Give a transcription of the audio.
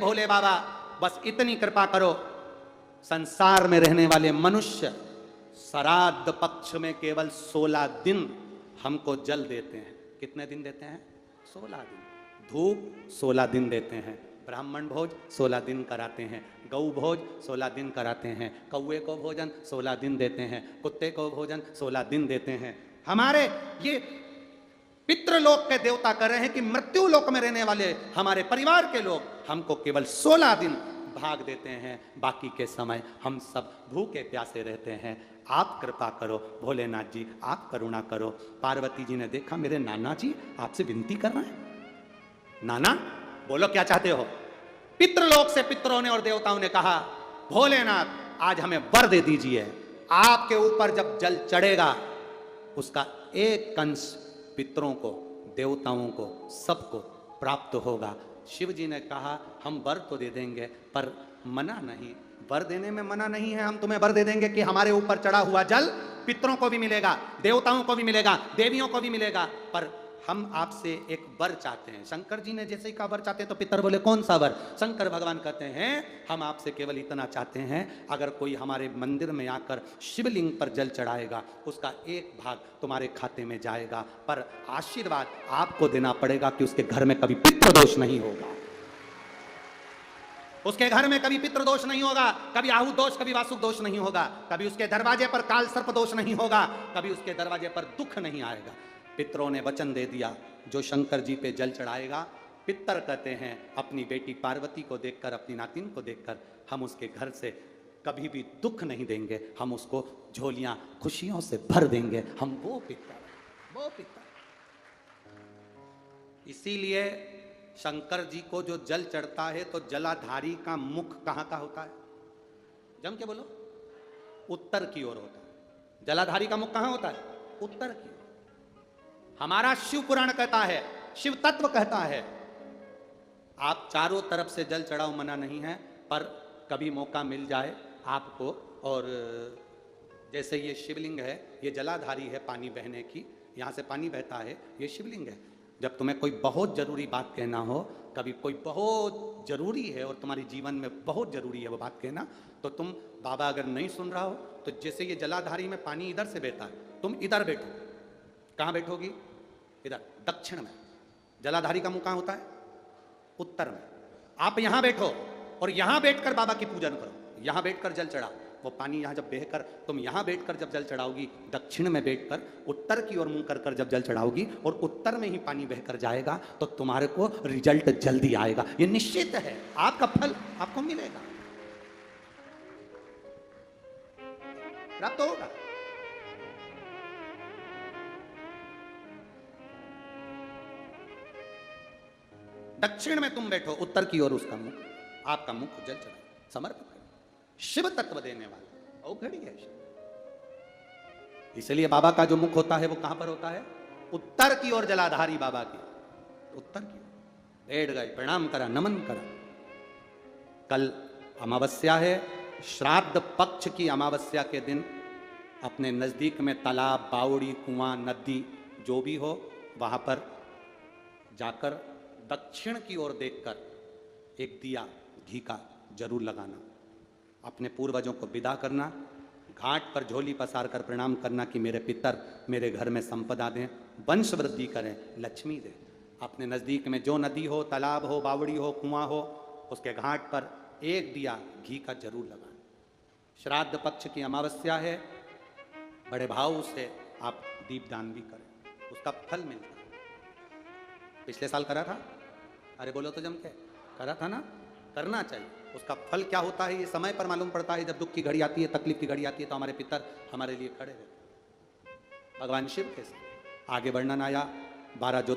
भोले बाबा बस इतनी कृपा करो, संसार में रहने वाले मनुष्य श्राद्ध पक्ष में केवल 16 दिन हमको जल देते हैं। कितने दिन देते हैं? 16 दिन। धूप 16 दिन देते हैं, ब्राह्मण भोज 16 दिन कराते हैं, गौ भोज 16 दिन कराते हैं, कौवे को भोजन 16 दिन देते हैं, कुत्ते को भोजन 16 दिन देते हैं। हमारे ये पितृलोक के देवता कर रहे हैं कि मृत्यु लोक में रहने वाले हमारे परिवार के लोग हमको केवल 16 दिन भाग देते हैं, बाकी के समय हम सब भूखे प्यासे रहते हैं। आप कृपा करो भोलेनाथ जी, आप करुणा करो। पार्वती जी ने देखा मेरे नाना जी आपसे विनती कर रहे हैं। नाना बोलो क्या चाहते हो? पितृलोक से पितरों ने और देवताओं ने कहा, भोलेनाथ आज हमें वर दे दीजिए, आपके ऊपर जब जल चढ़ेगा उसका एक कंश पितरों को, देवताओं को, सबको प्राप्त होगा। शिव जी ने कहा हम वर तो दे देंगे पर मना नहीं, वर देने में मना नहीं है। हम तुम्हें वर दे देंगे कि हमारे ऊपर चढ़ा हुआ जल पितरों को भी मिलेगा, देवताओं को भी मिलेगा, देवियों को भी मिलेगा, पर हम आपसे एक वर चाहते हैं। शंकर जी ने जैसे ही कहा वर चाहते हैं तो पितर बोले कौन सा वर? शंकर भगवान कहते हैं हम आपसे केवल इतना चाहते हैं, अगर कोई हमारे मंदिर में आकर शिवलिंग पर जल चढ़ाएगा उसका एक भाग तुम्हारे खाते में जाएगा, पर आशीर्वाद आपको देना पड़ेगा कि उसके घर में कभी पितृदोष नहीं होगा, उसके घर में कभी पितृदोष नहीं होगा, कभी आहु दोष, कभी वासुक दोष नहीं होगा, कभी उसके दरवाजे पर काल सर्प दोष नहीं होगा, कभी उसके दरवाजे पर दुख नहीं आएगा। पितरों ने वचन दे दिया जो शंकर जी पे जल चढ़ाएगा, पितर कहते हैं अपनी बेटी पार्वती को देखकर, अपनी नातिन को देखकर हम उसके घर से कभी भी दुख नहीं देंगे, हम उसको झोलियां खुशियों से भर देंगे। हम वो पितर। इसीलिए शंकर जी को जो जल चढ़ता है तो जलाधारी का मुख कहां का होता है? जम के बोलो, उत्तर की ओर होता है। जलाधारी का मुख कहां होता है? उत्तर की ओर। हमारा शिव पुराण कहता है, शिव तत्व कहता है आप चारों तरफ से जल चढ़ाओ, मना नहीं है, पर कभी मौका मिल जाए आपको, और जैसे ये शिवलिंग है, ये जलाधारी है पानी बहने की, यहाँ से पानी बहता है, ये शिवलिंग है। जब तुम्हें कोई बहुत जरूरी बात कहना हो, कभी कोई बहुत जरूरी है और तुम्हारे जीवन में बहुत जरूरी है वो बात कहना, तो तुम बाबा अगर नहीं सुन रहा हो तो जैसे ये जलाधारी में पानी इधर से बहता है, तुम इधर बैठो। कहाँ बैठोगी? इधर दक्षिण में। जलाधारी का मुंह कहाँ होता है? उत्तर में। आप यहां बैठो और यहां बैठकर बाबा की पूजन करो, यहां बैठकर जल चढ़ाओ। वो पानी यहां जब बहकर तुम यहां बैठकर जब जल चढ़ाओगी, दक्षिण में बैठकर उत्तर की ओर मुंह कर कर जब जल चढ़ाओगी और उत्तर में ही पानी बहकर जाएगा, तो तुम्हारे को रिजल्ट जल्दी आएगा, ये निश्चित है। आपका फल आपको मिलेगा, प्राप्त होगा। दक्षिण में तुम बैठो, उत्तर की ओर उसका मुख, आपका मुख जल चढ़ाओ, समर्पित करो। शिव तत्व देने वाला औघड़ी है शिव। इसलिए बाबा का जो मुख होता है वो कहां पर होता है? उत्तर की ओर। जलाधारी बाबा की उत्तर की ओर बैठ गए, प्रणाम करा, नमन करा। कल अमावस्या है, श्राद्ध पक्ष की अमावस्या के दिन अपने नजदीक में तालाब, बावड़ी, कुआं, नदी जो भी हो वहां पर जाकर दक्षिण की ओर देखकर एक दिया घी का जरूर लगाना, अपने पूर्वजों को विदा करना, घाट पर झोली पसार कर प्रणाम करना कि मेरे पितर मेरे घर में संपदा दें, वंश वृद्धि करें, लक्ष्मी दें। अपने नज़दीक में जो नदी हो, तालाब हो, बावड़ी हो, कुआं हो, उसके घाट पर एक दिया घी का जरूर लगाना। श्राद्ध पक्ष की अमावस्या है, बड़े भाव से आप दीपदान भी करें, उसका फल मिलता है। पिछले साल करा था? अरे बोलो तो जम के, करा था ना? करना चाहिए। उसका फल क्या होता है ये समय पर मालूम पड़ता है। जब दुख की घड़ी आती है, तकलीफ की घड़ी आती है, तो हमारे पितर हमारे लिए खड़े रहते हैं। भगवान शिव के साथ आगे वर्णन आया 12 ज्योतिर्लिंग